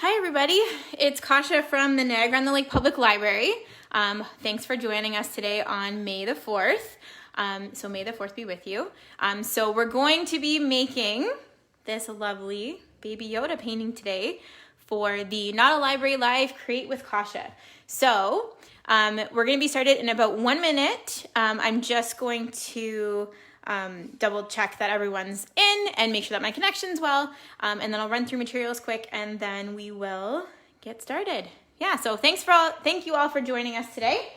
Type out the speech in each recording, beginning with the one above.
Hi everybody, it's Kasia from the Niagara-on-the-Lake Public Library. Thanks for joining us today on May the 4th. So may the 4th be with you. So we're going to be making this lovely Baby Yoda painting today for the NOTLLibrary Live Create with Kasia. So we're going to be started in about 1 minute. I'm just going to double check that everyone's in and make sure that my connection's well, and then I'll run through materials quick and then we will get started. Yeah, so thank you all for joining us today.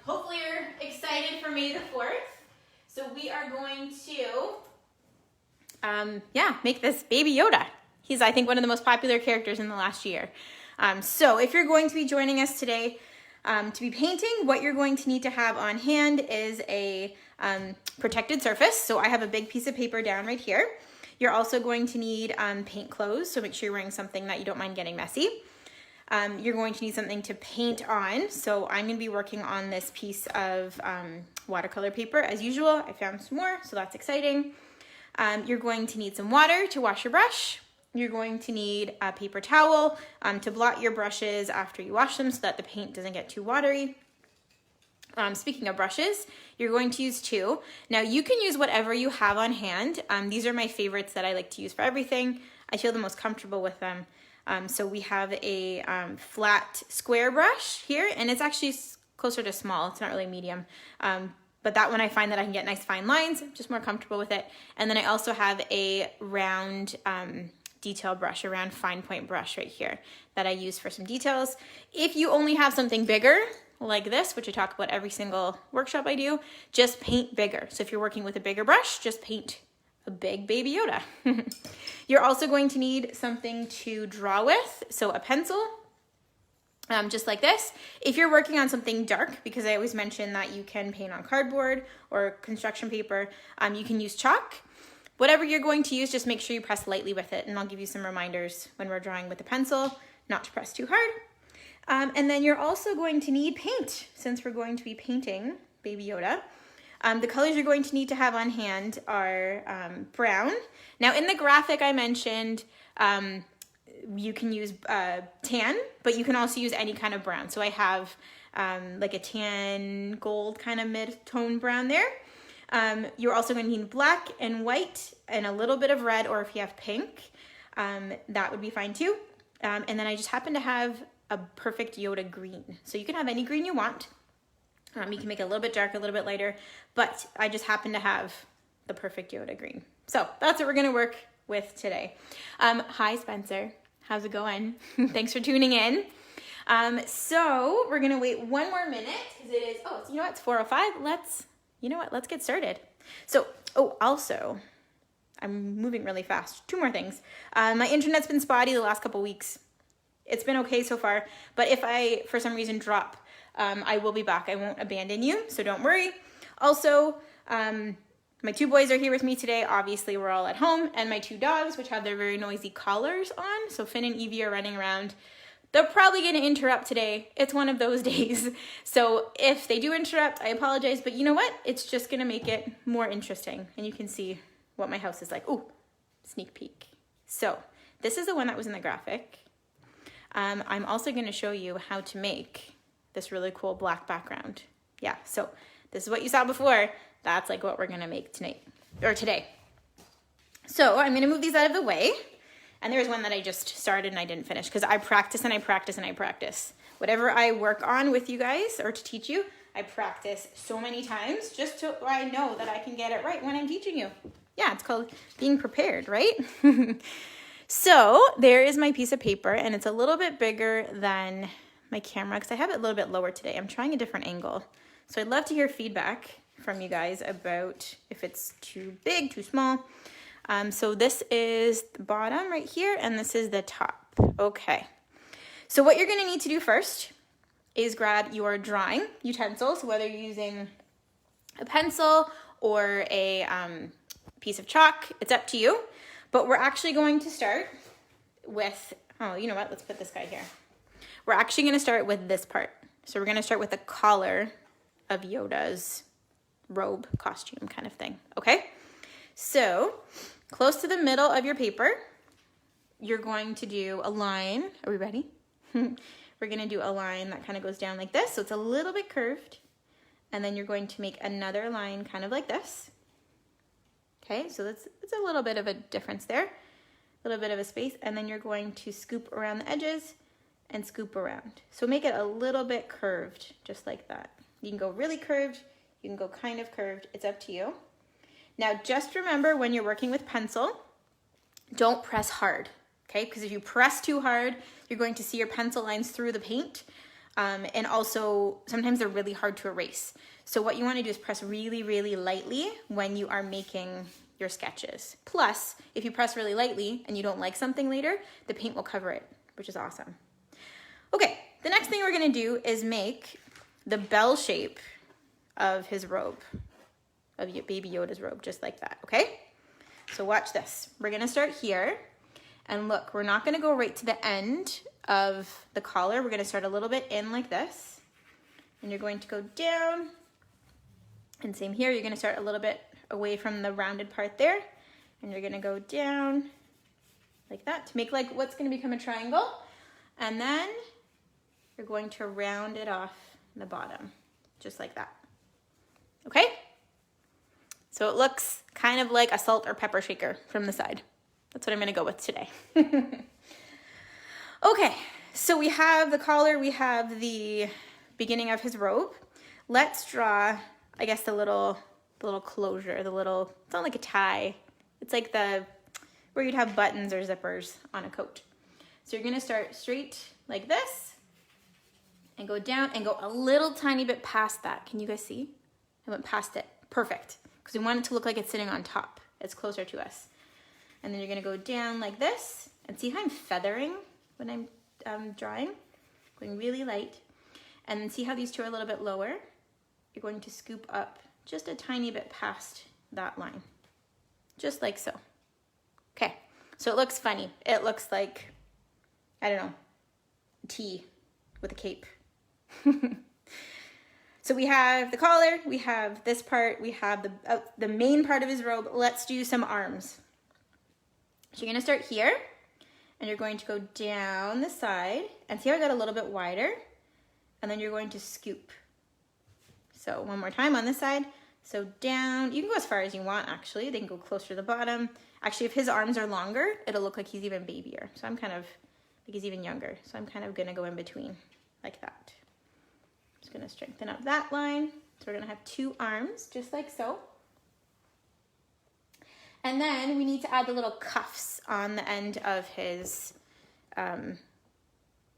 Hopefully you're excited for May the 4th. So we are going to make this Baby Yoda. He's, I think, one of the most popular characters in the last year. So if you're going to be joining us today to be painting, what you're going to need to have on hand is a protected surface. So I have a big piece of paper down right here. You're also going to need paint clothes, so make sure you're wearing something that you don't mind getting messy. You're going to need something to paint on. So I'm going to be working on this piece of watercolor paper as usual. I found some more, so that's exciting. You're going to need some water to wash your brush. You're going to need a paper towel to blot your brushes after you wash them so that the paint doesn't get too watery. Speaking of brushes, you're going to use two. Now you can use whatever you have on hand. These are my favorites that I like to use for everything. I feel the most comfortable with them. So we have a flat square brush here, and it's actually closer to small. It's not really medium. But that one I find that I can get nice fine lines, just more comfortable with it. And then I also have a round detail brush, a round fine point brush right here that I use for some details. If you only have something bigger, like this, which I talk about every single workshop I do, just paint bigger. So if you're working with a bigger brush, just paint a big Baby Yoda. You're also going to need something to draw with, so a pencil, just like this. If you're working on something dark, because I always mention that you can paint on cardboard or construction paper, you can use chalk. Whatever you're going to use, just make sure you press lightly with it, and I'll give you some reminders when we're drawing with the pencil, not to press too hard. And then you're also going to need paint, since we're going to be painting Baby Yoda. The colors you're going to need to have on hand are brown. Now in the graphic I mentioned, you can use tan, but you can also use any kind of brown. So I have like a tan gold kind of mid-tone brown there. You're also going to need black and white and a little bit of red, or if you have pink, that would be fine too. And then I just happen to have a perfect Yoda green. So you can have any green you want. You can make it a little bit darker, a little bit lighter, but I just happen to have the perfect Yoda green. So that's what we're gonna work with today. Hi Spencer, how's it going? Thanks for tuning in. So we're gonna wait 1 more minute because it is, you know what, it's 4:05. Let's get started. So, also, I'm moving really fast. 2 more things. My internet's been spotty the last couple weeks. It's been okay so far, but if I, for some reason, drop, I will be back. I won't abandon you, so don't worry. Also, my 2 boys are here with me today. Obviously, we're all at home, and my 2 dogs, which have their very noisy collars on. So Finn and Evie are running around. They're probably going to interrupt today. It's one of those days. So if they do interrupt, I apologize, but you know what? It's just going to make it more interesting, and you can see what my house is like. Ooh, sneak peek. So this is the one that was in the graphic. I'm also going to show you how to make this really cool black background. Yeah, so this is what you saw before. That's like what we're going to make tonight, or today. So I'm going to move these out of the way. And there's one that I just started and I didn't finish because I practice and I practice and I practice. Whatever I work on with you guys or to teach you, I practice so many times just so I know that I can get it right when I'm teaching you. Yeah, it's called being prepared, right? So there is my piece of paper, and it's a little bit bigger than my camera because I have it a little bit lower today. I'm trying a different angle. So I'd love to hear feedback from you guys about if it's too big, too small. So this is the bottom right here, and this is the top. Okay. So what you're going to need to do first is grab your drawing utensils, whether you're using a pencil or a piece of chalk. It's up to you. But we're actually going to start with, you know what? Let's put this guy here. We're actually going to start with this part. So we're going to start with the collar of Yoda's robe costume kind of thing. Okay? So close to the middle of your paper you're going to do a line. Are we ready? We're gonna do a line that kind of goes down like this, so it's a little bit curved. And then you're going to make another line kind of like this. Okay, so it's a little bit of a difference there, a little bit of a space, and then you're going to scoop around the edges and scoop around. So make it a little bit curved, just like that. You can go really curved, you can go kind of curved, it's up to you. Now just remember when you're working with pencil, don't press hard, okay? Because if you press too hard, you're going to see your pencil lines through the paint. And also, sometimes they're really hard to erase. So what you want to do is press really, really lightly when you are making your sketches. Plus, if you press really lightly and you don't like something later, the paint will cover it, which is awesome. Okay, the next thing we're going to do is make the bell shape of his robe, of Baby Yoda's robe, just like that, okay? So watch this. We're going to start here. And look, we're not going to go right to the end of the collar. We're going to start a little bit in like this. And you're going to go down. And same here, you're going to start a little bit away from the rounded part there. And you're going to go down like that to make like what's going to become a triangle. And then you're going to round it off in the bottom, just like that. Okay? So it looks kind of like a salt or pepper shaker from the side. That's what I'm going to go with today. Okay, so we have the collar, we have the beginning of his robe. Let's draw, I guess, the little closure, it's not like a tie. It's like where you'd have buttons or zippers on a coat. So you're going to start straight like this and go down and go a little tiny bit past that. Can you guys see? I went past it. Perfect. Because we want it to look like it's sitting on top. It's closer to us. And then you're going to go down like this, and see how I'm feathering when I'm drawing? Going really light. And then see how these two are a little bit lower? You're going to scoop up just a tiny bit past that line. Just like so. Okay, so it looks funny. It looks like, I don't know, T with a cape. So we have the collar, we have this part, we have the main part of his robe. Let's do some arms. So you're going to start here, and you're going to go down the side, and see how I got a little bit wider, and then you're going to scoop. So one more time on this side. So down, you can go as far as you want actually, they can go closer to the bottom. Actually, if his arms are longer, it'll look like he's even babier. So I'm kind of, like he's even younger. So I'm kind of going to go in between like that. Just going to strengthen up that line. So we're going to have two arms, just like so. And then we need to add the little cuffs on the end of his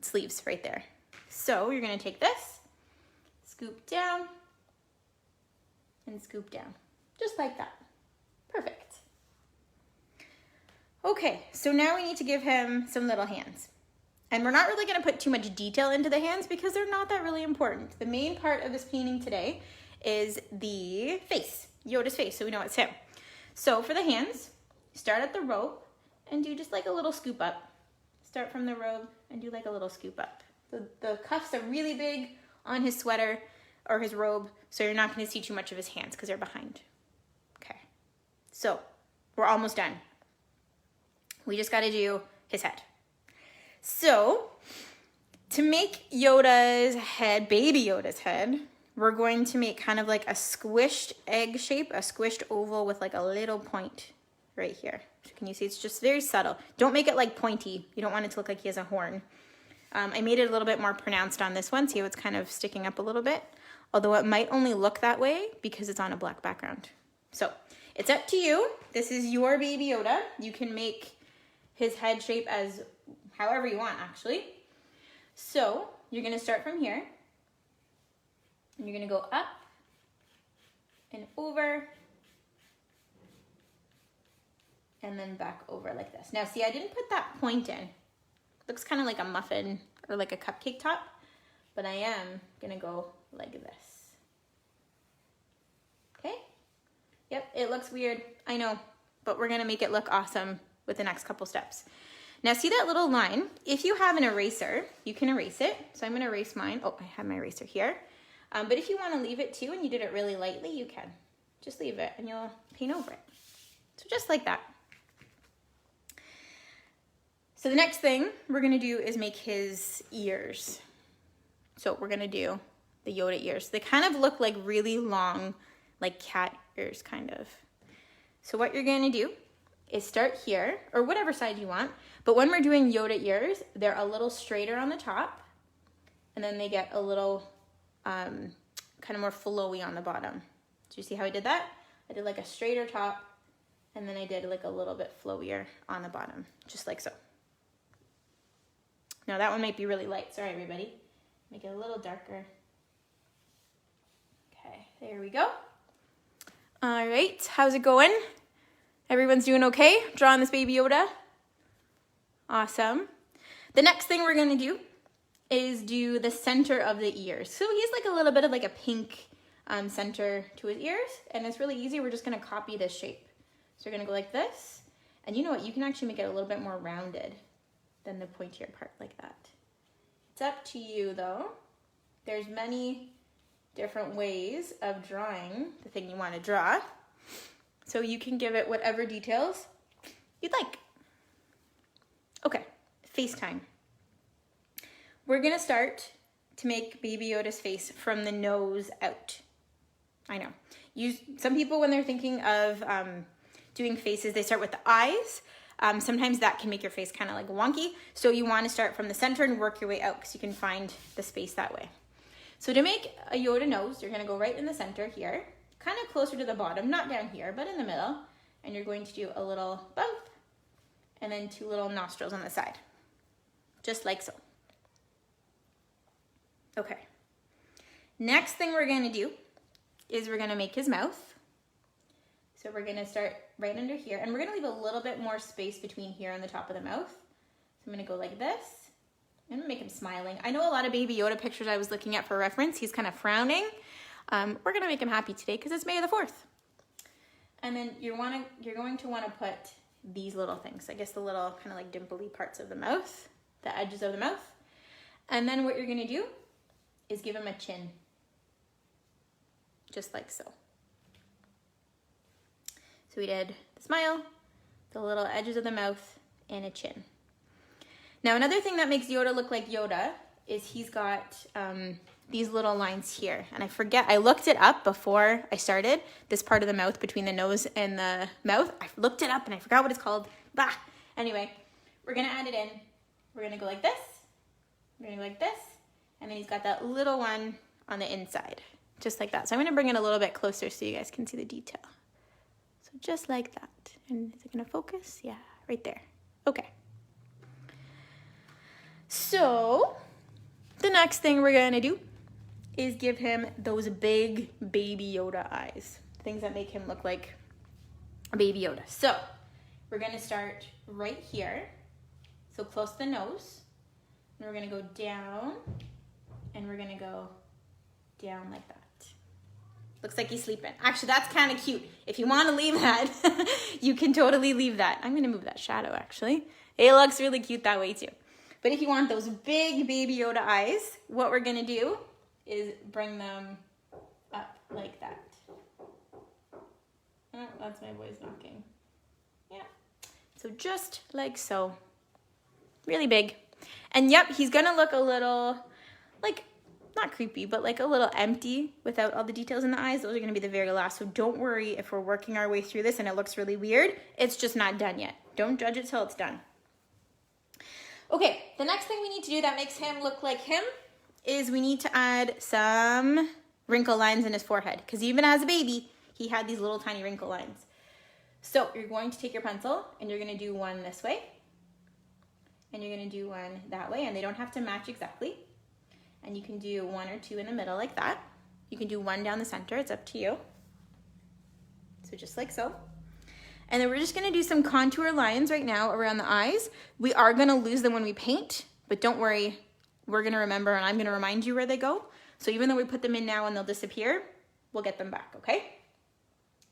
sleeves right there. So you're going to take this, scoop down, and scoop down, just like that. Perfect. Okay, so now we need to give him some little hands. And we're not really going to put too much detail into the hands because they're not that really important. The main part of this painting today is the face, Yoda's face, so we know it's him. So for the hands, start at the rope and do just like a little scoop up. Start from the robe and do like a little scoop up. The cuffs are really big on his sweater or his robe, so you're not going to see too much of his hands because they're behind. Okay, so we're almost done. We just got to do his head. So to make Yoda's head, Baby Yoda's head, we're going to make kind of like a squished egg shape, a squished oval with like a little point right here. So can you see? It's just very subtle. Don't make it like pointy. You don't want it to look like he has a horn. I made it a little bit more pronounced on this one. See how it's kind of sticking up a little bit? Although it might only look that way because it's on a black background. So it's up to you. This is your Baby Yoda. You can make his head shape as however you want, actually. So you're going to start from here. And you're going to go up and over and then back over like this. Now, see, I didn't put that point in. Looks kind of like a muffin or like a cupcake top, but I am going to go like this. Okay? Yep, it looks weird. I know, but we're going to make it look awesome with the next couple steps. Now, see that little line? If you have an eraser, you can erase it. So I'm going to erase mine. Oh, I have my eraser here. But if you want to leave it too and you did it really lightly, you can. Just leave it and you'll paint over it. So just like that. So the next thing we're gonna do is make his ears. So we're gonna do the Yoda ears. They kind of look like really long, like cat ears kind of. So what you're gonna do is start here, or whatever side you want, but when we're doing Yoda ears, they're a little straighter on the top, and then they get a little kind of more flowy on the bottom. Do you see how I did that? I did like a straighter top, and then I did like a little bit flowier on the bottom, just like so. Now that one might be really light, sorry everybody. Make it a little darker. Okay, there we go. All right, how's it going? Everyone's doing okay? Drawing this Baby Yoda? Awesome. The next thing we're gonna do is do the center of the ears. So he's like a little bit of like a pink center to his ears, and it's really easy. We're just gonna copy this shape. So we're gonna go like this, and you know what? You can actually make it a little bit more rounded than the pointier part like that. It's up to you though. There's many different ways of drawing the thing you want to draw. So you can give it whatever details you'd like. Okay, FaceTime. We're gonna start to make Baby Yoda's face from the nose out. I know. Some people, when they're thinking of doing faces, they start with the eyes. Sometimes that can make your face kind of like wonky. So you want to start from the center and work your way out because you can find the space that way. So to make a Yoda nose, you're going to go right in the center here, kind of closer to the bottom, not down here, but in the middle. And you're going to do a little bump and then 2 little nostrils on the side, just like so. Okay. Next thing we're going to do is we're going to make his mouth. So we're going to start right under here, and we're going to leave a little bit more space between here and the top of the mouth. So I'm going to go like this. I'm going to make him smiling. I know a lot of Baby Yoda pictures I was looking at for reference. He's kind of frowning. We're going to make him happy today because it's May the 4th. And then you're going to want to put these little things. I guess the little kind of like dimply parts of the mouth, the edges of the mouth. And then what you're going to do is give him a chin. Just like so. So we did the smile, the little edges of the mouth, and a chin. Now another thing that makes Yoda look like Yoda is he's got these little lines here. And I looked it up before I started, this part of the mouth between the nose and the mouth. I looked it up and I forgot what it's called. Bah! Anyway, we're gonna add it in. We're gonna go like this, we're gonna go like this, and then he's got that little one on the inside, just like that. So I'm gonna bring it a little bit closer so you guys can see the detail. So just like that. And is it gonna focus? Yeah, right there. Okay. So the next thing we're gonna do is give him those big Baby Yoda eyes, things that make him look like a Baby Yoda. So we're gonna start right here, so close to the nose, and we're gonna go down, and we're gonna go down like that. Looks like he's sleeping. Actually, that's kind of cute. If you want to leave that, you can totally leave that. I'm gonna move that shadow actually. It looks really cute that way too. But if you want those big Baby Yoda eyes, what we're gonna do is bring them up like that. Oh, that's my voice knocking. Yeah. So just like so. Really big. And yep, he's gonna look a little, like, not creepy, but like a little empty without all the details in the eyes. Those are gonna be the very last. So don't worry if we're working our way through this and it looks really weird. It's just not done yet. Don't judge it till it's done. Okay, the next thing we need to do that makes him look like him is we need to add some wrinkle lines in his forehead, because even as a baby, he had these little tiny wrinkle lines. So you're going to take your pencil and you're gonna do one this way, and you're gonna do one that way, and they don't have to match exactly. And you can do 1 or 2 in the middle like that. You can do 1 down the center, it's up to you. So just like so. And then we're just gonna do some contour lines right now around the eyes. We are gonna lose them when we paint, but don't worry, we're gonna remember, and I'm gonna remind you where they go. So even though we put them in now and they'll disappear, we'll get them back, okay?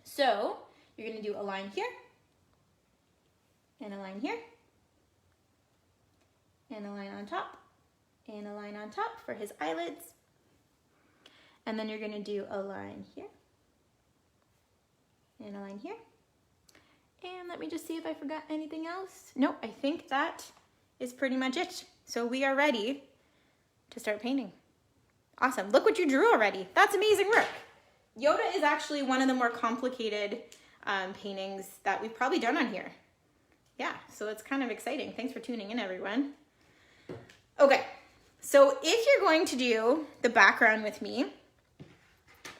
So you're gonna do a line here, and a line here, and a line on top, and a line on top for his eyelids. And then you're gonna do a line here, and a line here. And let me just see if I forgot anything else. Nope, I think that is pretty much it. So we are ready to start painting. Awesome, look what you drew already. That's amazing work. Yoda is actually one of the more complicated paintings that we've probably done on here. Yeah, so it's kind of exciting. Thanks for tuning in, everyone. Okay, so if you're going to do the background with me,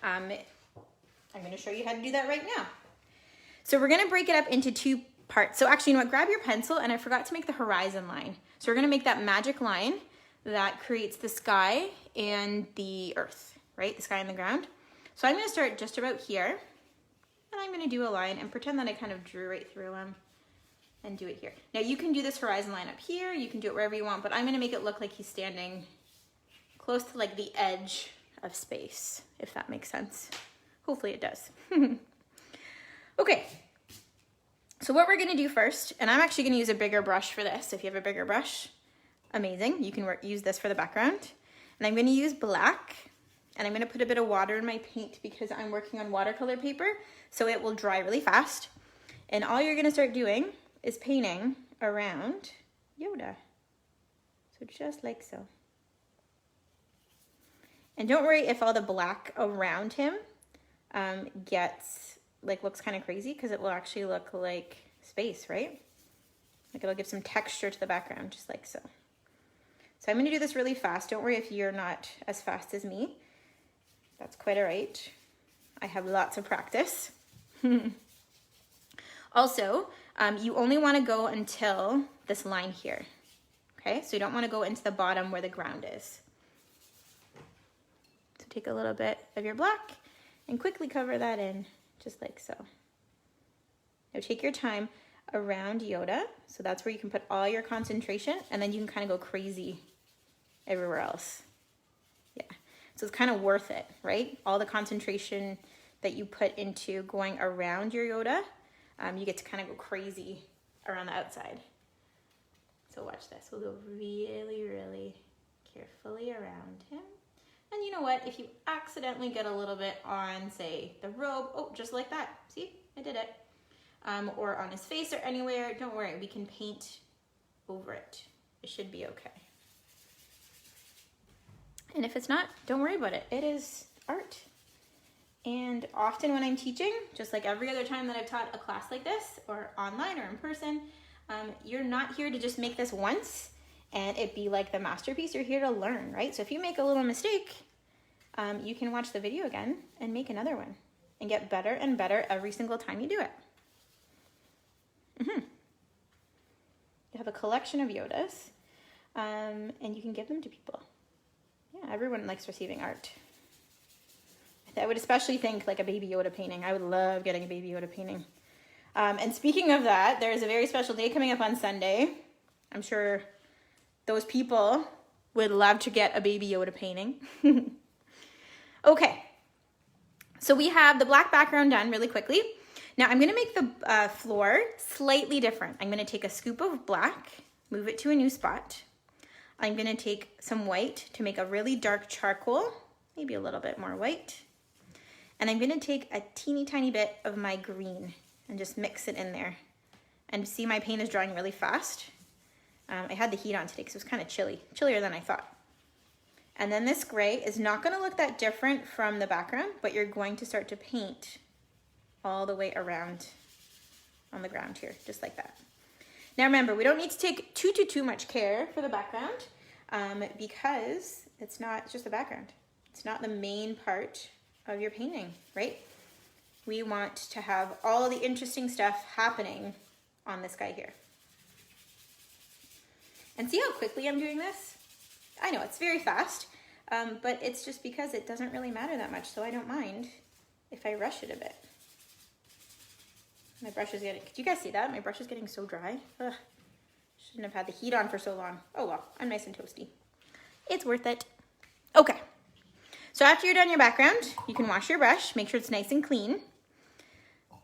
I'm going to show you how to do that right now. So we're going to break it up into two parts. So actually, you know what? Grab your pencil, and I forgot to make the horizon line. So we're going to make that magic line that creates the sky and the earth, right? The sky and the ground. So I'm going to start just about here, and I'm going to do a line and pretend that I kind of drew right through him and do it here. Now you can do this horizon line up here, you can do it wherever you want, but I'm going to make it look like he's standing close to like the edge of space, if that makes sense. Hopefully it does. Okay, so what we're going to do first, and I'm actually going to use a bigger brush for this. If you have a bigger brush, amazing. You can use this for the background. And I'm going to use black, and I'm going to put a bit of water in my paint because I'm working on watercolor paper, so it will dry really fast. And all you're going to start doing is painting around Yoda. So just like so. And don't worry if all the black around him looks kind of crazy, because it will actually look like space, right? Like it'll give some texture to the background, just like so. So I'm going to do this really fast. Don't worry if you're not as fast as me. That's quite all right. I have lots of practice. Also, you only want to go until this line here. Okay, so you don't want to go into the bottom where the ground is. So take a little bit of your black and quickly cover that in, just like so. Now take your time around Yoda. So that's where you can put all your concentration, and then you can kind of go crazy everywhere else. Yeah, so it's kind of worth it, right? All the concentration that you put into going around your Yoda, you get to kind of go crazy around the outside. So watch this. We'll go really, really carefully around him. And you know what? If you accidentally get a little bit on, say, the robe, oh, just like that. See, I did it. Or on his face or anywhere, don't worry. We can paint over it. It should be okay. And if it's not, don't worry about it. It is art. And often when I'm teaching, just like every other time that I've taught a class like this, or online or in person, you're not here to just make this once and it be like the masterpiece. You're here to learn, right? So if you make a little mistake, you can watch the video again and make another one and get better and better every single time you do it. You have a collection of Yodas, and you can give them to people. Yeah, everyone likes receiving art. I would especially think like a Baby Yoda painting. I would love getting a Baby Yoda painting. And speaking of that, there's a very special day coming up on Sunday. I'm sure those people would love to get a Baby Yoda painting. Okay, so we have the black background done really quickly. Now I'm going to make the floor slightly different. I'm going to take a scoop of black, move it to a new spot. I'm going to take some white to make a really dark charcoal, maybe a little bit more white. And I'm going to take a teeny tiny bit of my green and just mix it in there. And see, my paint is drying really fast. I had the heat on today because it was kind of chilly, chillier than I thought. And then this gray is not going to look that different from the background, but you're going to start to paint all the way around on the ground here, just like that. Now remember, we don't need to take too much care for the background because it's just the background. It's not the main part of your painting, right? We want to have all the interesting stuff happening on this guy here. And see how quickly I'm doing this? I know it's very fast, but it's just because it doesn't really matter that much, so I don't mind if I rush it a bit. My brush is getting, could you guys see that? My brush is getting so dry. Ugh. Shouldn't have had the heat on for so long. Oh well, I'm nice and toasty. It's worth it. Okay, so after you're done your background, you can wash your brush, make sure it's nice and clean.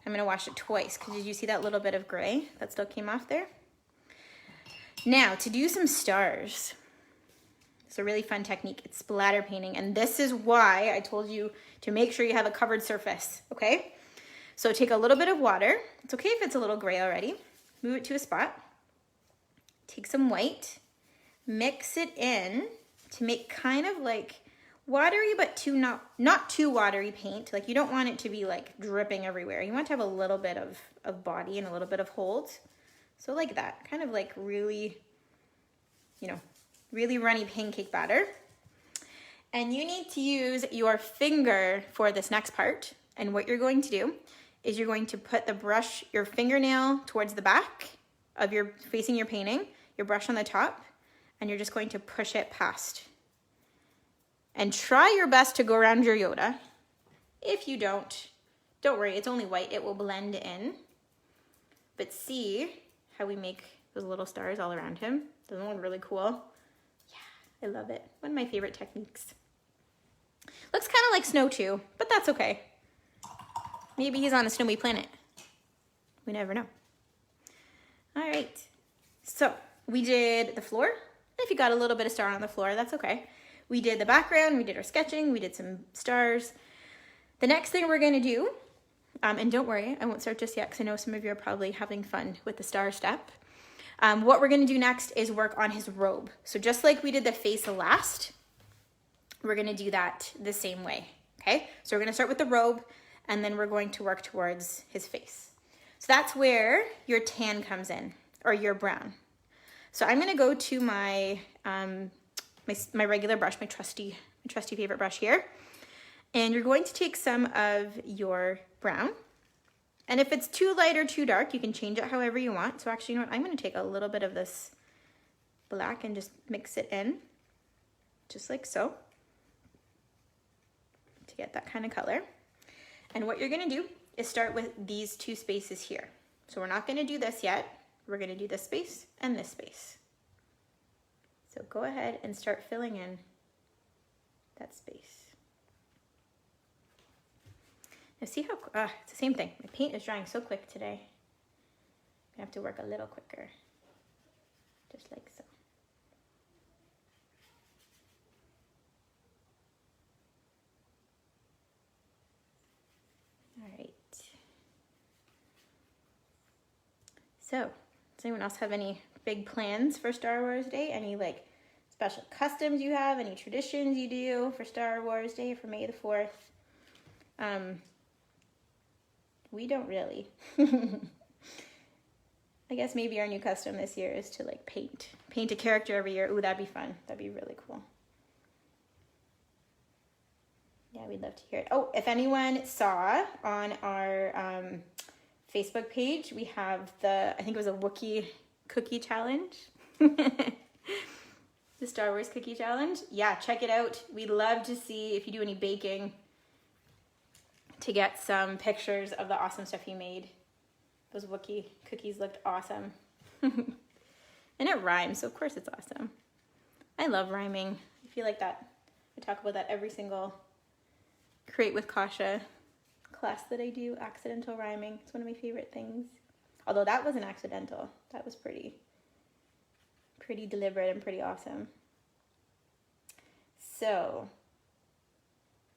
I'm gonna wash it twice, because did you see that little bit of gray that still came off there? Now, to do some stars, it's a really fun technique. It's splatter painting, and this is why I told you to make sure you have a covered surface, okay? So take a little bit of water. It's okay if it's a little gray already. Move it to a spot. take some white, mix it in to make kind of like watery, but not too watery paint. Like you don't want it to be like dripping everywhere. You want to have a little bit of body and a little bit of hold. So like that, kind of like really, you know, really runny pancake batter. And you need to use your finger for this next part. And what you're going to do is you're going to put the brush, your fingernail towards the back of facing your painting, your brush on the top, and you're just going to push it past. And try your best to go around your Yoda. If you don't worry, it's only white, it will blend in. But see how we make those little stars all around him? Doesn't it look really cool? Yeah, I love it. One of my favorite techniques. Looks kind of like snow too, but that's okay. Maybe he's on a snowy planet. We never know. All right, so we did the floor. If you got a little bit of star on the floor, that's okay. We did the background, we did our sketching, we did some stars. The next thing we're gonna do, and don't worry, I won't start just yet because I know some of you are probably having fun with the star step. What we're gonna do next is work on his robe. So just like we did the face last, we're gonna do that the same way, okay? So we're gonna start with the robe and then we're going to work towards his face. So that's where your tan comes in, or your brown. So I'm gonna go to my regular brush, my trusty favorite brush here. And you're going to take some of your brown. And if it's too light or too dark, you can change it however you want. So actually, you know what? I'm gonna take a little bit of this black and just mix it in, just like so, to get that kind of color. And what you're gonna do is start with these two spaces here. So we're not gonna do this yet. We're gonna do this space and this space. So go ahead and start filling in that space. Now see how, it's the same thing. My paint is drying so quick today. I have to work a little quicker, just like so. All right. So, does anyone else have any big plans for Star Wars Day? Any like special customs you have? Any traditions you do for Star Wars Day, for May the 4th? We don't really. I guess maybe our new custom this year is to like paint a character every year. Ooh, that'd be fun. That'd be really cool. Yeah, we'd love to hear it. Oh, if anyone saw on our Facebook page, we have I think it was a Wookiee cookie challenge. The Star Wars cookie challenge. Yeah, check it out. We'd love to see if you do any baking, to get some pictures of the awesome stuff you made. Those Wookiee cookies looked awesome. And it rhymes, so of course it's awesome. I love rhyming. I feel like that. I talk about that every single Create with Kasia class that I do, accidental rhyming. It's one of my favorite things. Although that wasn't accidental. That was pretty deliberate and pretty awesome. So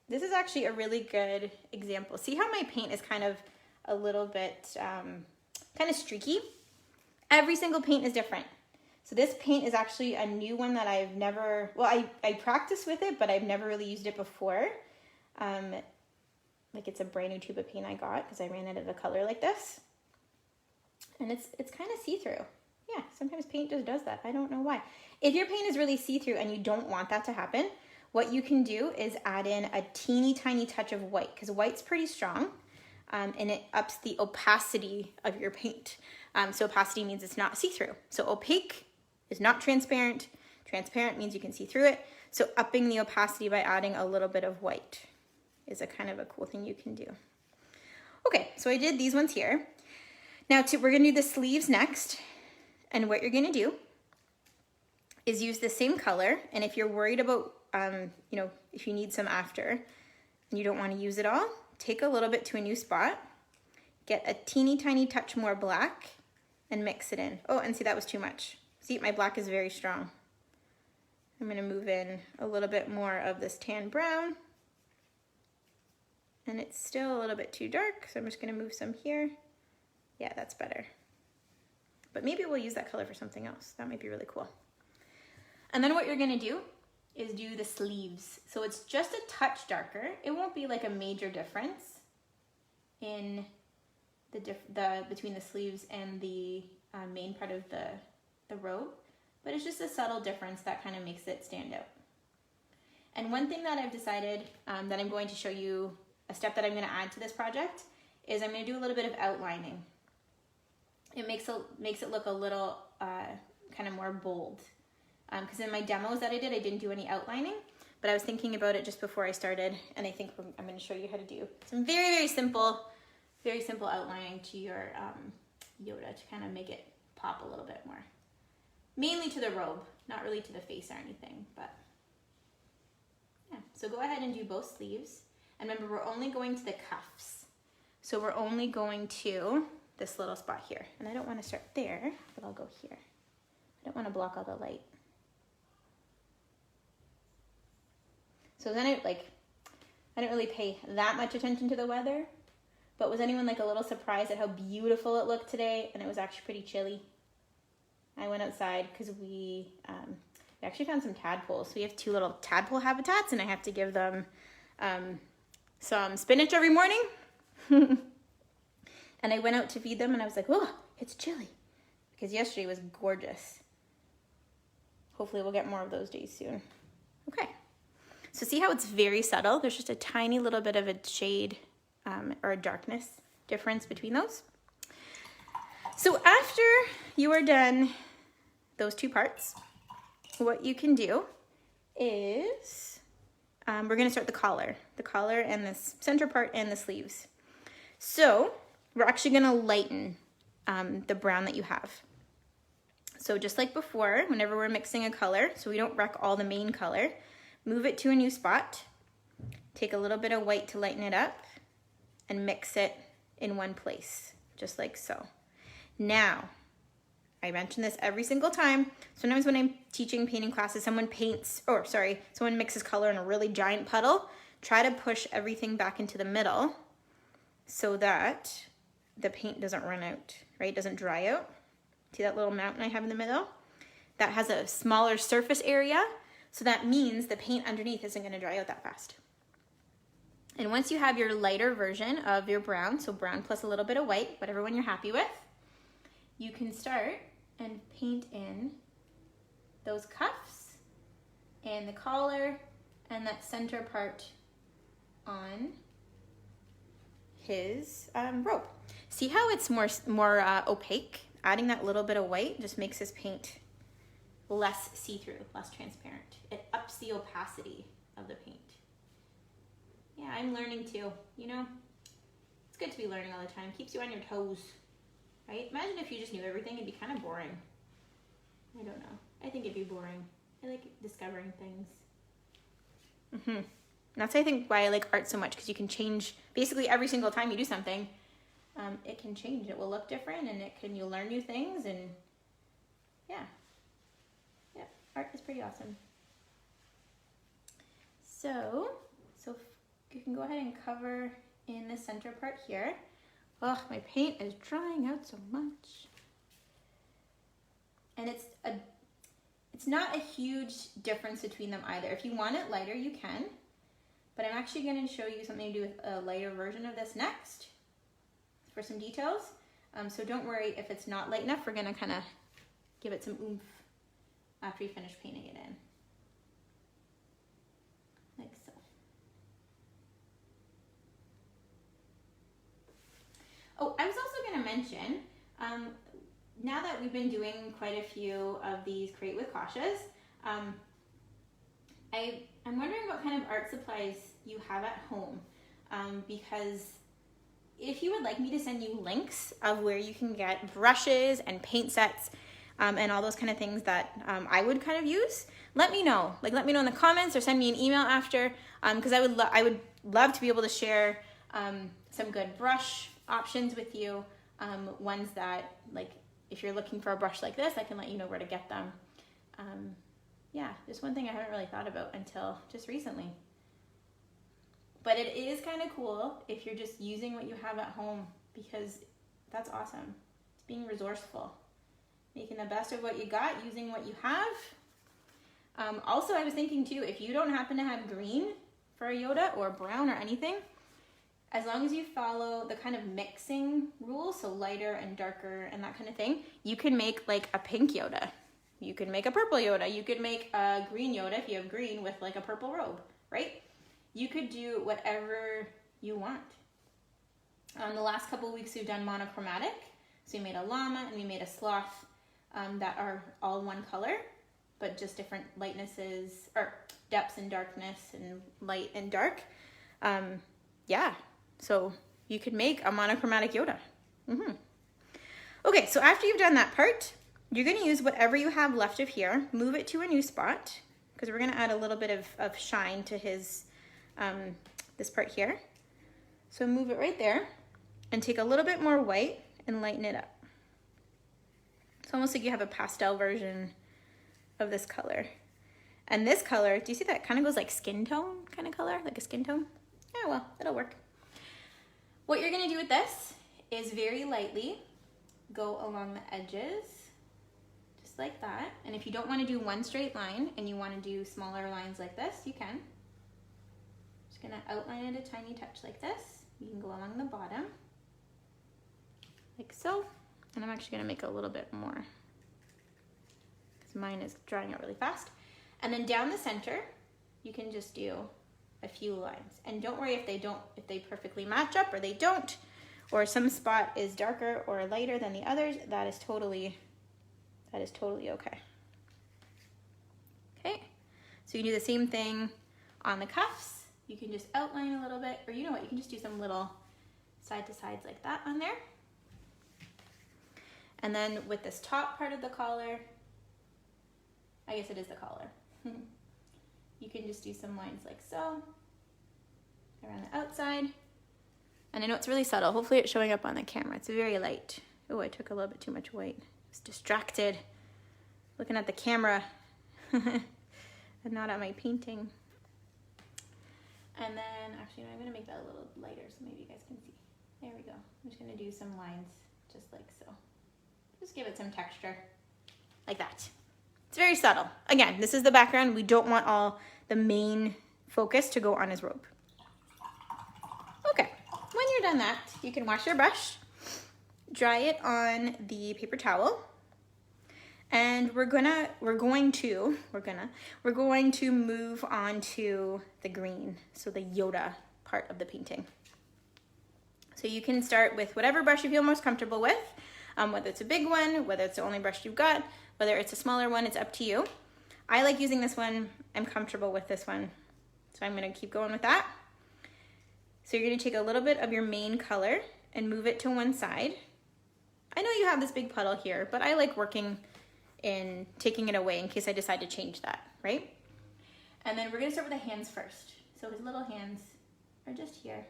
this is actually a really good example. See how my paint is kind of a little bit kind of streaky? Every single paint is different. So this paint is actually a new one that I've never, well, I practiced with it, but I've never really used it before. Like it's a brand new tube of paint I got because I ran out of a color like this. And it's kind of see-through. Yeah, sometimes paint just does that. I don't know why. If your paint is really see-through and you don't want that to happen, what you can do is add in a teeny tiny touch of white, because white's pretty strong, and it ups the opacity of your paint. So opacity means it's not see-through. So opaque is not transparent. Transparent means you can see through it. So upping the opacity by adding a little bit of white is a kind of a cool thing you can do. Okay, so I did these ones here. Now we're gonna do the sleeves next. And what you're gonna do is use the same color. And if you're worried about, you know, if you need some after and you don't wanna use it all, take a little bit to a new spot, get a teeny tiny touch more black and mix it in. Oh, and see, that was too much. See, my black is very strong. I'm gonna move in a little bit more of this tan brown. And it's still a little bit too dark, so I'm just gonna move some here. Yeah, that's better. but maybe we'll use that color for something else. That might be really cool. And then what you're gonna do is do the sleeves. So it's just a touch darker. It won't be like a major difference in the between the sleeves and the main part of the robe, but it's just a subtle difference that kind of makes it stand out. And one thing that I've decided that I'm going to show you, a step that I'm going to add to this project, is I'm going to do a little bit of outlining. It makes it look a little kind of more bold. Because in my demos that I didn't do any outlining, but I was thinking about it just before I started, and I think I'm going to show you how to do some very, very simple outlining to your Yoda to kind of make it pop a little bit more. Mainly to the robe, not really to the face or anything, but yeah. So go ahead and do both sleeves. And remember, we're only going to the cuffs. So we're only going to this little spot here. And I don't want to start there, but I'll go here. I don't want to block all the light. So then I didn't really pay that much attention to the weather, but was anyone like a little surprised at how beautiful it looked today? And it was actually pretty chilly. I went outside because we actually found some tadpoles. So we have 2 little tadpole habitats, and I have to give them some spinach every morning. And I went out to feed them, and I was like, oh, it's chilly. Because yesterday was gorgeous. Hopefully we'll get more of those days soon. Okay. So see how it's very subtle? There's just a tiny little bit of a shade or a darkness difference between those. So after you are done those 2 parts, what you can do is we're going to start the collar and this center part and the sleeves. So we're actually going to lighten the brown that you have. So just like before, whenever we're mixing a color, so we don't wreck all the main color, move it to a new spot, take a little bit of white to lighten it up, and mix it in one place, just like so. Now, I mention this every single time. Sometimes when I'm teaching painting classes, someone mixes color in a really giant puddle. Try to push everything back into the middle so that the paint doesn't run out, right? It doesn't dry out. See that little mountain I have in the middle? That has a smaller surface area, so that means the paint underneath isn't going to dry out that fast. And once you have your lighter version of your brown, so brown plus a little bit of white, whatever one you're happy with, you can start and paint in those cuffs and the collar and that center part on his robe. See how it's more opaque? Adding that little bit of white just makes his paint less see-through, less transparent. It ups the opacity of the paint. Yeah, I'm learning too, you know? It's good to be learning all the time. Keeps you on your toes, right? Imagine if you just knew everything, it'd be kind of boring. I don't know. I think it'd be boring. I like discovering things. That's I think why I like art so much, because you can change basically every single time you do something. It can change. It will look different, and you'll learn new things, and yeah. Art is pretty awesome. So you can go ahead and cover in the center part here. Oh, my paint is drying out so much. And it's not a huge difference between them either. If you want it lighter, you can. But I'm actually going to show you something to do with a lighter version of this next for some details. So don't worry if it's not light enough. We're going to kind of give it some oomph after you finish painting it in. Like so. Oh, I was also going to mention, now that we've been doing quite a few of these Create with Kasias, I'm wondering what kind of art supplies you have at home, because if you would like me to send you links of where you can get brushes and paint sets and all those kind of things that I would kind of use, let me know. Like, let me know in the comments or send me an email after, because I would love to be able to share some good brush options with you, ones that, like, if you're looking for a brush like this, I can let you know where to get them. Yeah, just one thing I haven't really thought about until just recently. But it is kind of cool if you're just using what you have at home, because that's awesome. It's being resourceful. making the best of what you got, using what you have. Also, I was thinking too, if you don't happen to have green for a Yoda or brown or anything, as long as you follow the kind of mixing rules, so lighter and darker and that kind of thing, you can make like a pink Yoda. You can make a purple Yoda. You could make a green Yoda if you have green with like a purple robe, right? You could do whatever you want. The last couple of weeks we've done monochromatic. So we made a llama and we made a sloth that are all one color, but just different lightnesses or depths and darkness and light and dark. Yeah, so you could make a monochromatic Yoda. Okay, so after you've done that part, you're going to use whatever you have left of here, move it to a new spot, because we're going to add a little bit of shine to his, this part here. So move it right there and take a little bit more white and lighten it up. It's almost like you have a pastel version of this color. And this color, do you see that kind of goes like skin tone kind of color, like a skin tone? Yeah, well, it'll work. What you're gonna do with this is very lightly go along the edges, just like that. And if you don't wanna do one straight line and you wanna do smaller lines like this, you can. Just gonna outline it a tiny touch like this. You can go along the bottom, like so. And I'm actually gonna make a little bit more because mine is drying out really fast. And then down the center, you can just do a few lines. And don't worry if they perfectly match up or they don't, or some spot is darker or lighter than the others. That is totally okay. Okay, so you do the same thing on the cuffs. You can just outline a little bit, or you know what, you can just do some little side to sides like that on there. And then with this top part of the collar, I guess it is the collar. You can just do some lines like so, around the outside. And I know it's really subtle. Hopefully it's showing up on the camera. It's very light. Oh, I took a little bit too much white. I was distracted looking at the camera and not at my painting. And then, actually, I'm gonna make that a little lighter so maybe you guys can see. There we go. I'm just gonna do some lines just like so. Just give it some texture, like that. It's very subtle. Again, this is the background. We don't want all the main focus to go on his robe. Okay, when you're done that, you can wash your brush, dry it on the paper towel, and we're going to move on to the green, so the Yoda part of the painting. So you can start with whatever brush you feel most comfortable with. Whether it's a big one, whether it's the only brush you've got, whether it's a smaller one, it's up to you. I like using this one. I'm comfortable with this one. So I'm gonna keep going with that. So you're gonna take a little bit of your main color and move it to one side. I know you have this big puddle here, but I like working in taking it away in case I decide to change that, right? And then we're gonna start with the hands first. So his little hands are just here.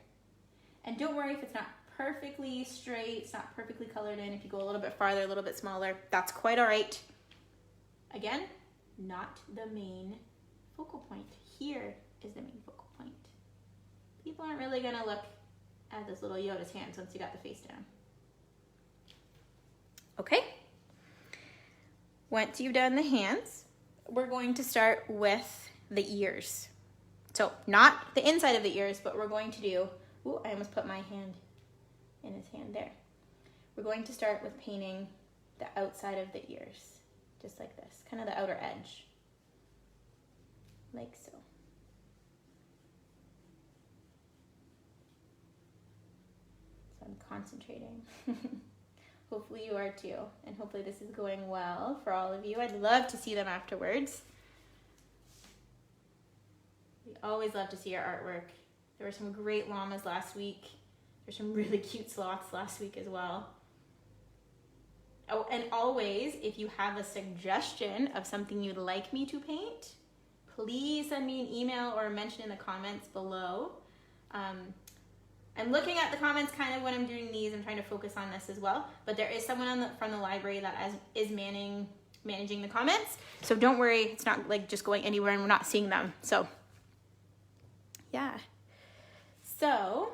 And don't worry if it's not perfectly straight, it's not perfectly colored in. If you go a little bit farther, a little bit smaller, that's quite all right. Again, not the main focal point. Here is the main focal point. People aren't really gonna look at this little Yoda's hands once you got the face down. Okay, once you've done the hands, we're going to start with the ears. So not the inside of the ears, but we're going to do, ooh, I almost put my hand in his hand there. We're going to start with painting the outside of the ears, just like this, kind of the outer edge, like so. So I'm concentrating. Hopefully you are too, and hopefully this is going well for all of you. I'd love to see them afterwards. We always love to see our artwork. There were some great llamas last week. There's some really cute sloths last week as well. Oh, and always, if you have a suggestion of something you'd like me to paint, please send me an email or mention in the comments below. I'm looking at the comments kind of when I'm doing these. I'm trying to focus on this as well. But there is someone from the library that is managing the comments. So don't worry, it's not like just going anywhere and we're not seeing them. So, yeah. So,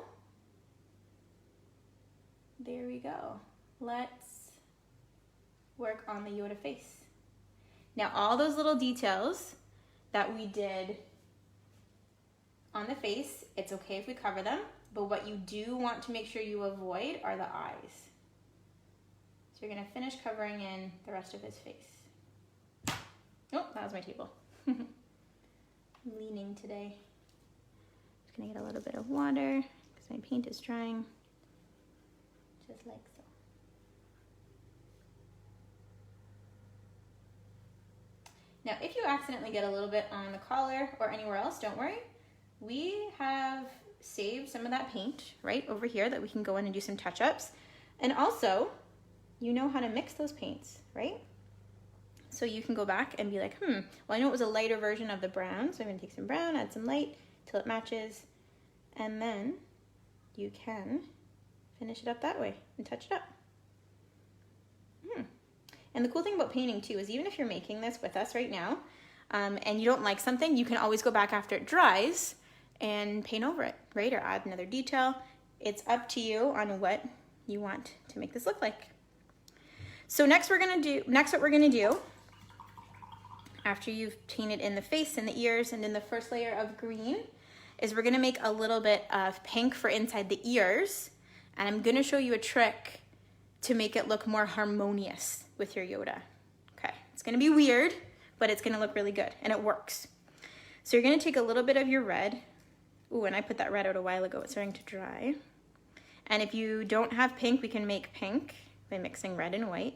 there we go. work on the Yoda face. Now all those little details that we did on the face, it's okay if we cover them, but what you do want to make sure you avoid are the eyes. So you're gonna finish covering in the rest of his face. Oh, that was my table. I'm leaning today. Just gonna get a little bit of water because my paint is drying, just like so. Now, if you accidentally get a little bit on the collar or anywhere else, don't worry. We have saved some of that paint right over here that we can go in and do some touch-ups. And also, you know how to mix those paints, right? So you can go back and be like, well, I know it was a lighter version of the brown, so I'm gonna take some brown, add some light till it matches, and then you can finish it up that way and touch it up. And the cool thing about painting too is even if you're making this with us right now and you don't like something, you can always go back after it dries and paint over it, right? Or add another detail. It's up to you on what you want to make this look like. So next what we're gonna do, after you've painted in the face and the ears and in the first layer of green, is we're gonna make a little bit of pink for inside the ears. And I'm gonna show you a trick to make it look more harmonious with your Yoda. Okay, it's gonna be weird, but it's gonna look really good and it works. So you're gonna take a little bit of your red. Ooh, and I put that red out a while ago, it's starting to dry. And if you don't have pink, we can make pink by mixing red and white.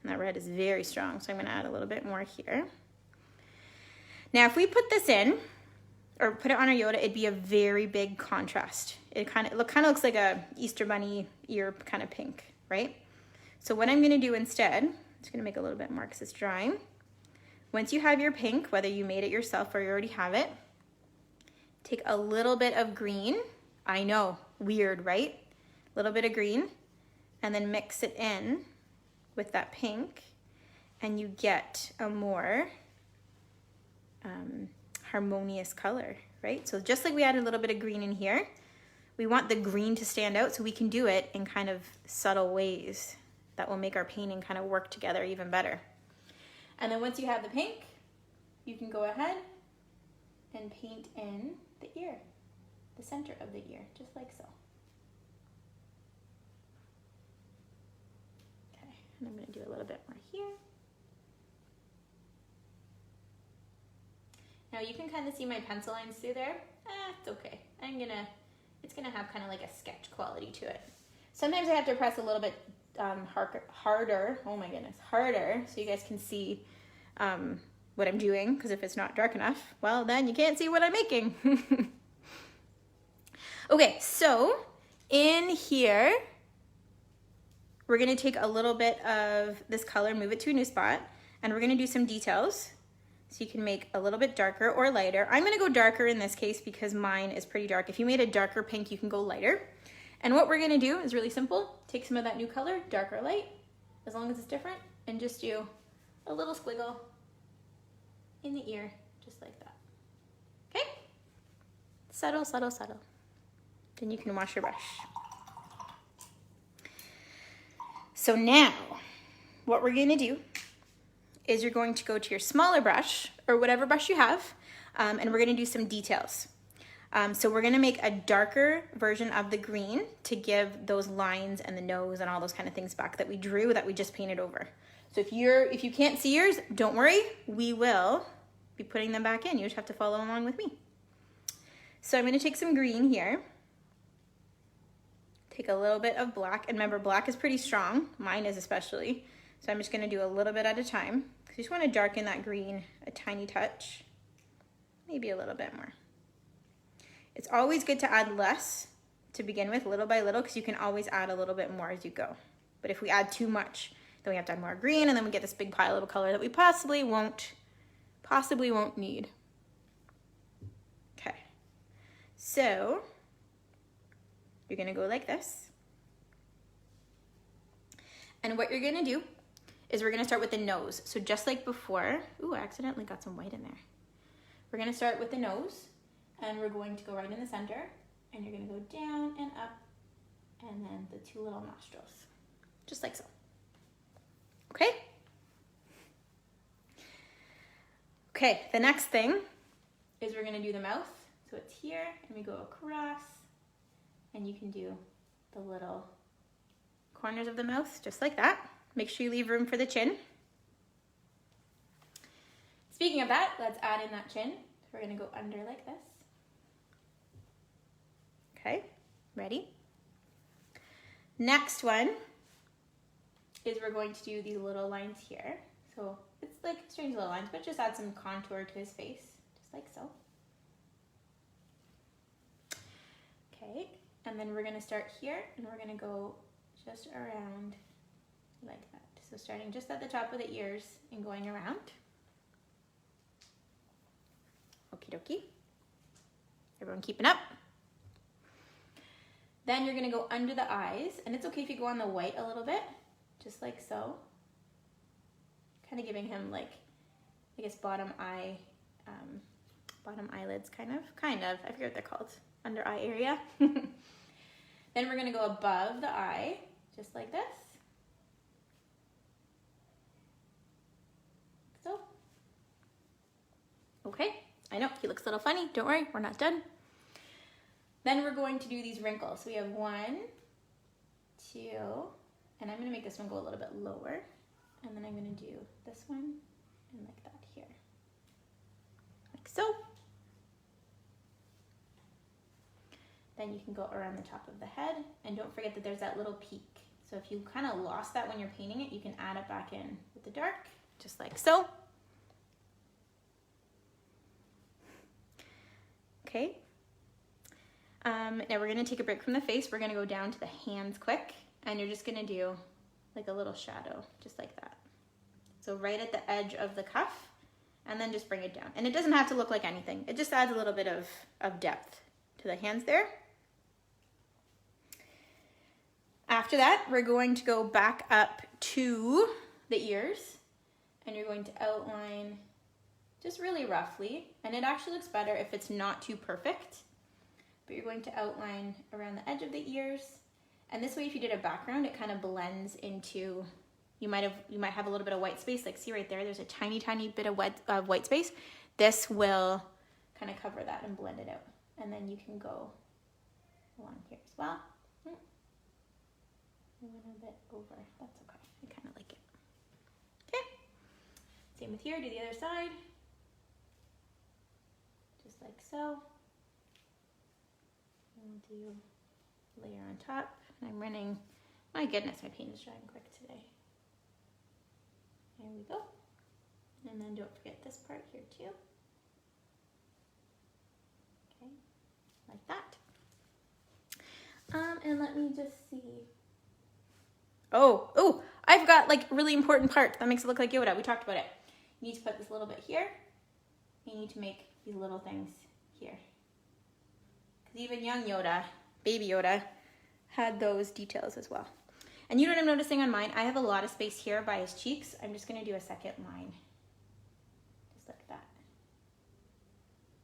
And that red is very strong, so I'm gonna add a little bit more here. Now, if we put this in, or put it on our Yoda, it'd be a very big contrast. It kind of looks like a Easter bunny ear kind of pink, right? So what I'm gonna do instead, I'm just gonna make a little bit more because it's drying. Once you have your pink, whether you made it yourself or you already have it, take a little bit of green. I know, weird, right? A little bit of green, and then mix it in with that pink, and you get a more harmonious color, right? So just like we added a little bit of green in here, we want the green to stand out, so we can do it in kind of subtle ways that will make our painting kind of work together even better. And then once you have the pink, you can go ahead and paint in the ear, the center of the ear, just like so. Okay, and I'm gonna do a little bit more here. Now you can kind of see my pencil lines through there. It's okay. It's gonna have kind of like a sketch quality to it. Sometimes I have to press a little bit harder, oh my goodness, harder, so you guys can see what I'm doing, because if it's not dark enough, well, then you can't see what I'm making. Okay, so in here, we're gonna take a little bit of this color, move it to a new spot, and we're gonna do some details. So you can make a little bit darker or lighter. I'm gonna go darker in this case because mine is pretty dark. If you made a darker pink, you can go lighter. And what we're gonna do is really simple. Take some of that new color, dark or light, as long as it's different, and just do a little squiggle in the ear, just like that. Okay? Subtle, subtle, subtle. Then you can wash your brush. So now, what we're gonna do is you're going to go to your smaller brush, or whatever brush you have, and we're gonna do some details. So we're gonna make a darker version of the green to give those lines and the nose and all those kind of things back that we drew, that we just painted over. So if you can't see yours, don't worry, we will be putting them back in. You just have to follow along with me. So I'm gonna take some green here, take a little bit of black, and remember, black is pretty strong, mine is especially, so I'm just gonna do a little bit at a time, because you just wanna darken that green a tiny touch, maybe a little bit more. It's always good to add less to begin with, little by little, because you can always add a little bit more as you go. But if we add too much, then we have to add more green, and then we get this big pile of a color that we possibly won't need. Okay, so you're gonna go like this. And what you're gonna do is we're gonna start with the nose. So just like before, ooh, I accidentally got some white in there. We're gonna start with the nose, and we're going to go right in the center, and you're gonna go down and up, and then the two little nostrils, just like so. Okay, Okay, the next thing is we're gonna do the mouth. So it's here, and we go across, and you can do the little corners of the mouth, just like that. Make sure you leave room for the chin. Speaking of that, let's add in that chin. So we're gonna go under like this. Okay, ready? Next one is we're going to do these little lines here. So it's like strange little lines, but just add some contour to his face, just like so. Okay, and then we're gonna start here, and we're gonna go just around like that. So starting just at the top of the ears and going around. Okie dokie. Everyone keeping up? Then you're gonna go under the eyes, and it's okay if you go on the white a little bit, just like so. Kind of giving him like, I guess bottom eyelids kind of, I forget what they're called, under eye area. Then we're gonna go above the eye, just like this. So, okay, I know, he looks a little funny, don't worry, we're not done. Then we're going to do these wrinkles. So we have 1, 2, and I'm gonna make this one go a little bit lower. And then I'm gonna do this one and like that here. Like so. Then you can go around the top of the head, and don't forget that there's that little peak. So if you kind of lost that when you're painting it, you can add it back in with the dark, just like so. Okay. Now we're gonna take a break from the face. We're gonna go down to the hands quick, and you're just gonna do like a little shadow, just like that. So right at the edge of the cuff, and then just bring it down. And it doesn't have to look like anything. It just adds a little bit of depth to the hands there. After that, we're going to go back up to the ears, and you're going to outline just really roughly. And it actually looks better if it's not too perfect, but you're going to outline around the edge of the ears. And this way, if you did a background, it kind of blends into, you might have a little bit of white space, like see right there, there's a tiny, tiny bit of white space. This will kind of cover that and blend it out. And then you can go along here as well. A little bit over, that's okay, I kind of like it. Okay, same with here, do the other side. Just like so. And we'll do layer on top. I'm running, my goodness, my paint is drying quick today. There we go. And then don't forget this part here too. Okay, like that. And let me just see. Oh, I've got like really important part that makes it look like Yoda. We talked about it. You need to put this a little bit here. You need to make these little things here. Because even young Yoda, baby Yoda, had those details as well. And you know what I'm noticing on mine? I have a lot of space here by his cheeks. I'm just gonna do a second line. Just like that.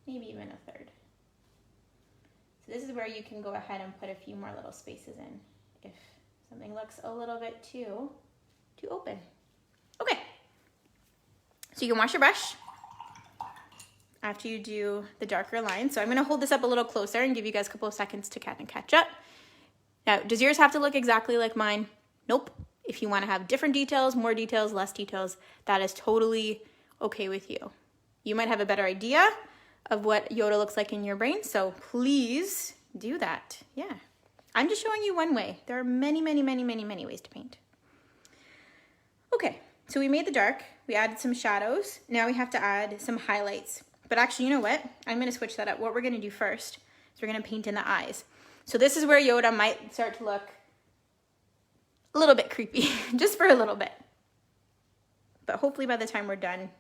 Maybe even a third. So this is where you can go ahead and put a few more little spaces in if something looks a little bit too open. Okay, so you can wash your brush after you do the darker line. So I'm gonna hold this up a little closer and give you guys a couple of seconds to kind of catch up. Now, does yours have to look exactly like mine? Nope. If you wanna have different details, more details, less details, that is totally okay with you. You might have a better idea of what Yoda looks like in your brain, so please do that, yeah. I'm just showing you one way. There are many, many, many, many, many ways to paint. Okay, so we made the dark, we added some shadows. Now we have to add some highlights. But actually, you know what? I'm gonna switch that up. What we're gonna do first is we're gonna paint in the eyes. So this is where Yoda might start to look a little bit creepy, just for a little bit. But hopefully by the time we're done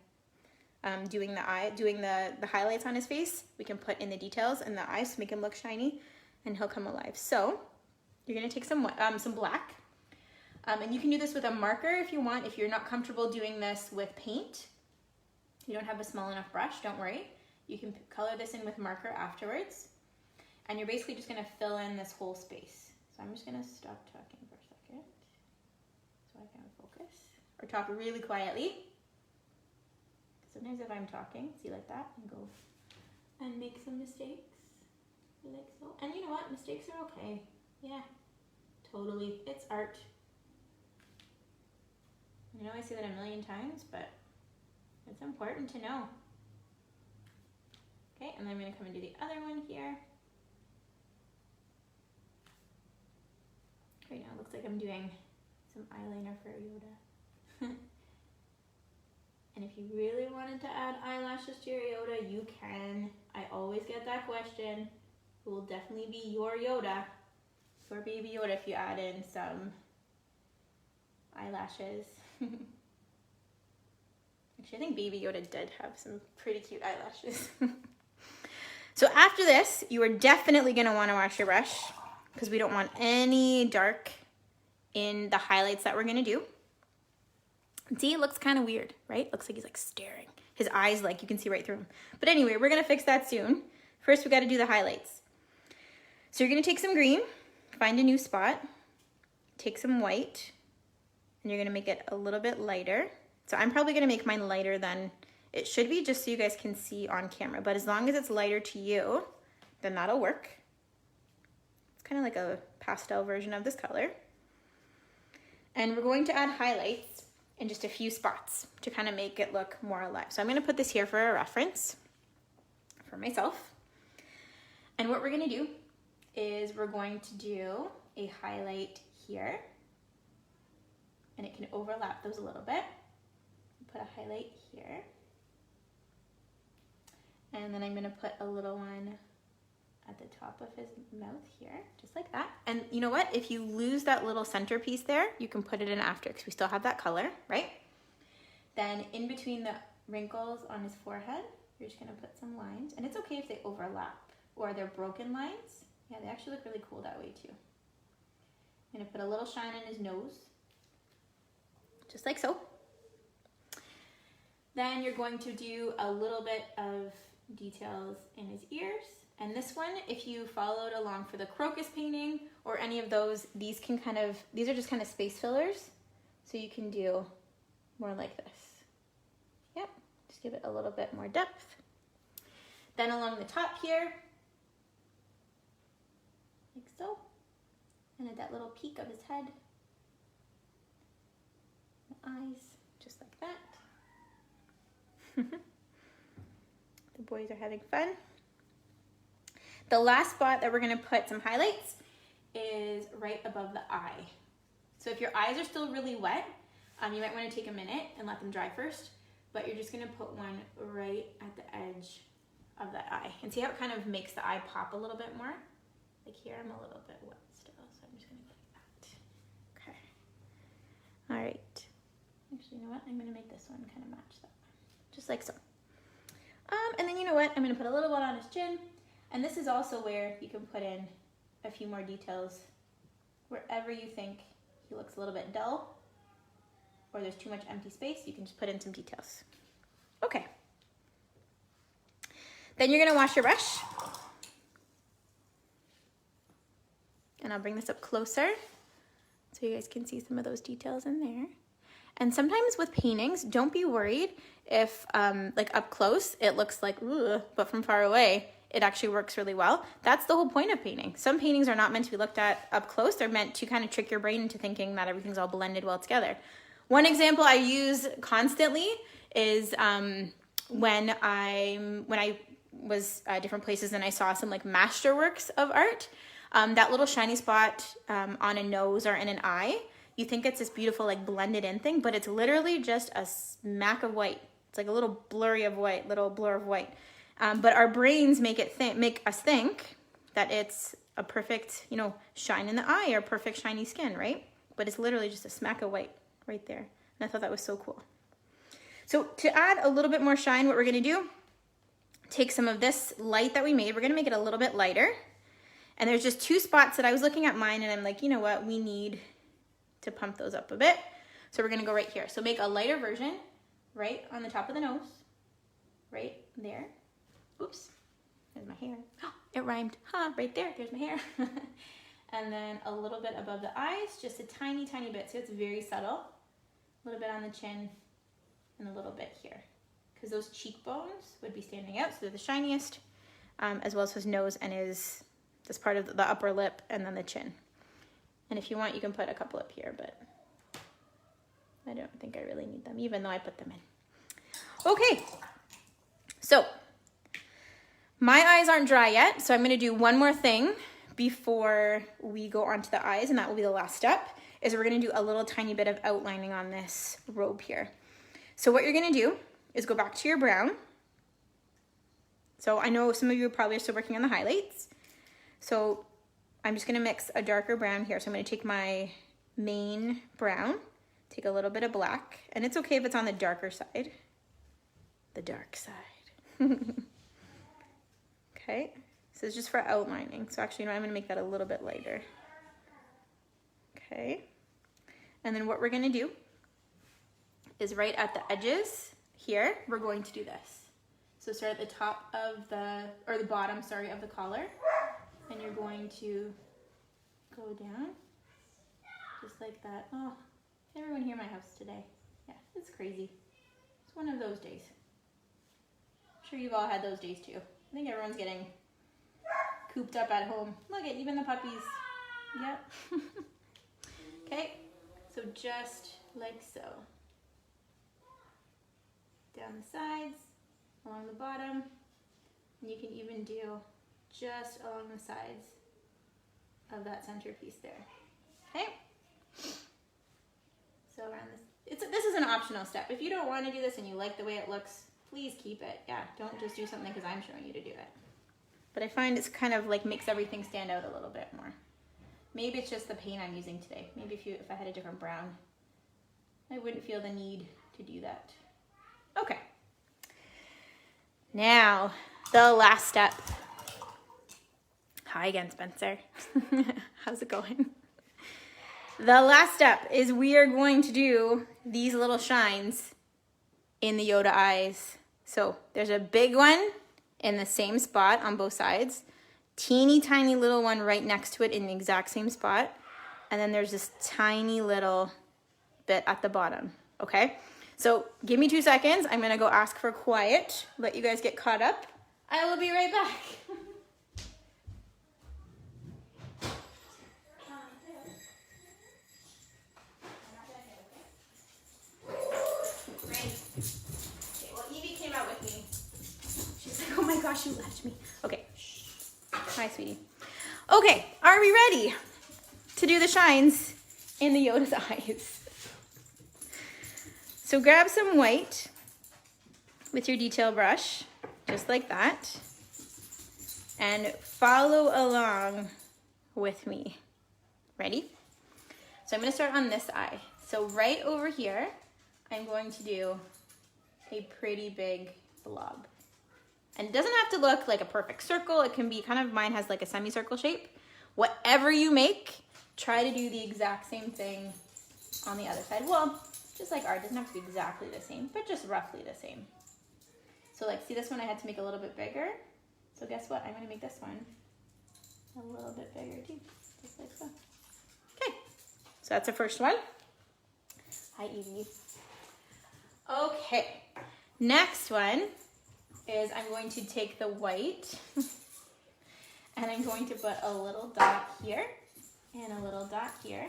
doing the highlights on his face, we can put in the details in the eyes to make him look shiny, and he'll come alive. So you're gonna take some black, and you can do this with a marker if you want. If you're not comfortable doing this with paint, you don't have a small enough brush, don't worry. You can color this in with marker afterwards, and you're basically just gonna fill in this whole space. So I'm just gonna stop talking for a second so I can focus, or talk really quietly, because Sometimes if I'm talking, see like that, and go and make some mistakes, like so. And you know what? Mistakes are okay. Yeah, totally. It's art. I know I say that a million times, but it's important to know. Okay, and then I'm going to come and do the other one here. Right now it looks like I'm doing some eyeliner for Yoda. And if you really wanted to add eyelashes to your Yoda, you can. I always get that question. It will definitely be your Yoda, your baby Yoda, if you add in some eyelashes. Actually, I think baby Yoda did have some pretty cute eyelashes. So after this, you are definitely going to want to wash your brush because we don't want any dark in the highlights that we're going to do. See, it looks kind of weird, right? Looks like he's like staring. His eyes, like you can see right through him. But anyway, we're going to fix that soon. First, we got to do the highlights. So you're going to take some green, find a new spot, take some white, and you're going to make it a little bit lighter. So I'm probably going to make mine lighter than it should be, just so you guys can see on camera. But as long as it's lighter to you, then that'll work. It's kind of like a pastel version of this color. And we're going to add highlights in just a few spots to kind of make it look more alive. So I'm going to put this here for a reference for myself. And what we're going to do is we're going to do a highlight here. And it can overlap those a little bit. Put a highlight here. And then I'm going to put a little one at the top of his mouth here, just like that. And you know what? If you lose that little centerpiece there, you can put it in after because we still have that color, right? Then in between the wrinkles on his forehead, you're just going to put some lines. And it's okay if they overlap or they're broken lines. Yeah, they actually look really cool that way too. I'm going to put a little shine on his nose, just like so. Then you're going to do a little bit of details in his ears. And this one, if you followed along for the crocus painting or any of those, these are just kind of space fillers. So you can do more like this. Yep, just give it a little bit more depth. Then along the top here, like so. And at that little peak of his head, the eyes, just like that. The boys are having fun. The last spot that we're going to put some highlights is right above the eye. So if your eyes are still really wet, you might want to take a minute and let them dry first, but you're just going to put one right at the edge of the eye. And see how it kind of makes the eye pop a little bit more? Like here, I'm a little bit wet still, so I'm just going to go like that. Okay. All right. Actually, you know what? I'm going to make this one kind of match that one, just like so. And then you know what? I'm going to put a little one on his chin. And this is also where you can put in a few more details wherever you think he looks a little bit dull or there's too much empty space, you can just put in some details. Okay. Then you're going to wash your brush. And I'll bring this up closer so you guys can see some of those details in there. And sometimes with paintings, don't be worried if like up close it looks like, ugh, but from far away, it actually works really well. That's the whole point of painting. Some paintings are not meant to be looked at up close. They're meant to kind of trick your brain into thinking that everything's all blended well together. One example I use constantly is when I was at different places and I saw some like masterworks of art, that little shiny spot on a nose or in an eye, you think it's this beautiful like blended in thing, but it's literally just a smack of white. It's like a little blur of white. But our brains make us think that it's a perfect, shine in the eye or perfect shiny skin, right? But it's literally just a smack of white right there. And I thought that was so cool. So to add a little bit more shine, what we're gonna do, take some of this light that we made, we're gonna make it a little bit lighter. And there's just two spots that I was looking at mine and I'm like, you know what, we need to pump those up a bit. So we're gonna go right here. So make a lighter version right on the top of the nose, right there. Oops, there's my hair. Oh, it rhymed. Right there, there's my hair. And then a little bit above the eyes, just a tiny, tiny bit. So it's very subtle. A little bit on the chin and a little bit here. because those cheekbones would be standing out, so they're the shiniest, as well as his nose and this part of the upper lip and then the chin. And if you want, you can put a couple up here, but I don't think I really need them, even though I put them in. Okay, so my eyes aren't dry yet, so I'm gonna do one more thing before we go on to the eyes, and that will be the last step, is we're gonna do a little tiny bit of outlining on this robe here. So what you're gonna do is go back to your brown. So I know some of you probably are still working on the highlights. So I'm just gonna mix a darker brown here. So I'm gonna take my main brown, take a little bit of black, and it's okay if it's on the darker side. The dark side. Okay, so it's just for outlining. So actually, you know, I'm gonna make that a little bit lighter. Okay, and then what we're gonna do is right at the edges here, we're going to do this. So start at the top of the bottom, sorry, of the collar, and you're going to go down, just like that. Oh, everyone here in my house today. Yeah, it's crazy. It's one of those days. I'm sure you've all had those days too. I think everyone's getting cooped up at home. Look at even the puppies. Yep. Okay, so just like so. Down the sides, along the bottom, and you can even do just along the sides of that centerpiece there. Okay? So around this, this is an optional step. If you don't want to do this and you like the way it looks, please keep it. Yeah, don't just do something because I'm showing you to do it. But I find it's kind of like makes everything stand out a little bit more. Maybe it's just the paint I'm using today. Maybe if I had a different brown, I wouldn't feel the need to do that. Okay. Now, the last step. Hi again, Spencer. How's it going? The last step is we are going to do these little shines in the Yoda eyes. So there's a big one in the same spot on both sides, teeny tiny little one right next to it in the exact same spot, and then there's this tiny little bit at the bottom, okay? So give me 2 seconds. I'm gonna go ask for quiet, let you guys get caught up. I will be right back. Gosh, you left me. Okay. Hi, sweetie. Okay, are we ready to do the shines in the Yoda's eyes? So grab some white with your detail brush, just like that, and follow along with me. Ready? So I'm going to start on this eye. So right over here, I'm going to do a pretty big blob. And it doesn't have to look like a perfect circle. It can be kind of, mine has like a semicircle shape. Whatever you make, try to do the exact same thing on the other side. Well, just like ours, it doesn't have to be exactly the same, but just roughly the same. So like, see this one I had to make a little bit bigger. So guess what? I'm gonna make this one a little bit bigger too, just like so. Okay, so that's the first one. Hi, Evie. Okay, next one is I'm going to take the white and I'm going to put a little dot here and a little dot here.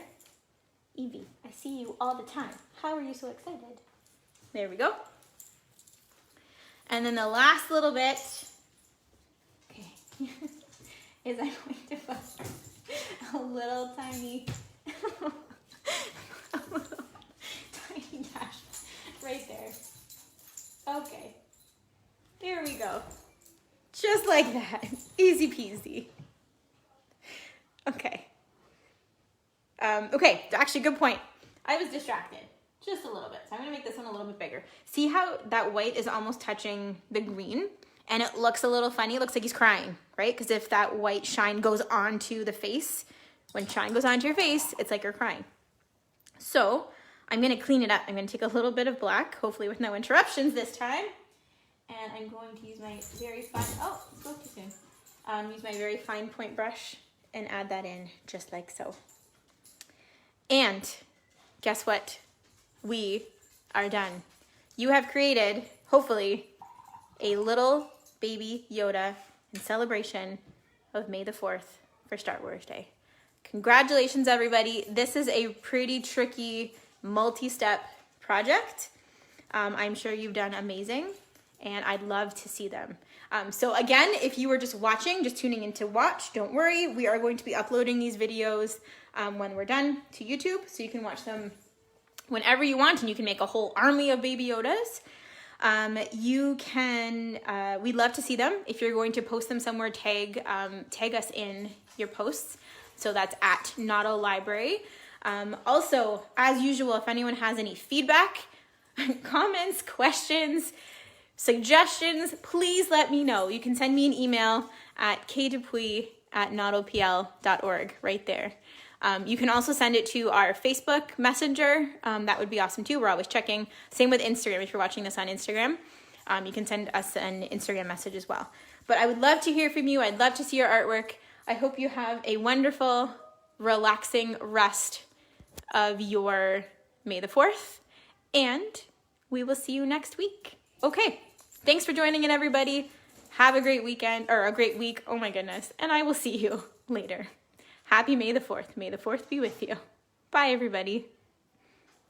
Evie, I see you all the time. How are you so excited? There we go. And then the last little bit, okay, is I'm going to put a little tiny, tiny dash right there. Okay. There we go. Just like that. Easy peasy. Okay. Okay, actually good point. I was distracted just a little bit. So I'm gonna make this one a little bit bigger. See how that white is almost touching the green and it looks a little funny? It looks like he's crying, right? Because if that white shine goes onto the face, when shine goes onto your face, it's like you're crying. So I'm gonna clean it up. I'm gonna take a little bit of black, hopefully with no interruptions this time. And I'm going to use my very fine, oh, spoke too soon. Use my very fine point brush and add that in just like so. And guess what? We are done. You have created hopefully, a little baby Yoda in celebration of May the 4th for Star Wars Day. Congratulations, everybody. This is a pretty tricky multi-step project. I'm sure you've done amazing, and I'd love to see them. So again, if you were just watching, just tuning in to watch, don't worry. We are going to be uploading these videos when we're done to YouTube, so you can watch them whenever you want, and you can make a whole army of Baby Yodas. You can, we'd love to see them. If you're going to post them somewhere, tag us in your posts. So that's at NOTLLibrary. Also, as usual, if anyone has any feedback, comments, questions, suggestions, please let me know. You can send me an email at kdupuy@notlpl.org right there. You can also send it to our Facebook Messenger. That would be awesome too. We're always checking. Same with Instagram. If you're watching this on Instagram, you can send us an Instagram message as well. But I would love to hear from you. I'd love to see your artwork. I hope you have a wonderful, relaxing rest of your May the 4th, and we will see you next week. Okay, thanks for joining in, everybody. Have a great weekend, or a great week. Oh my goodness. And I will see you later. Happy May the 4th. May the 4th be with you. Bye, everybody.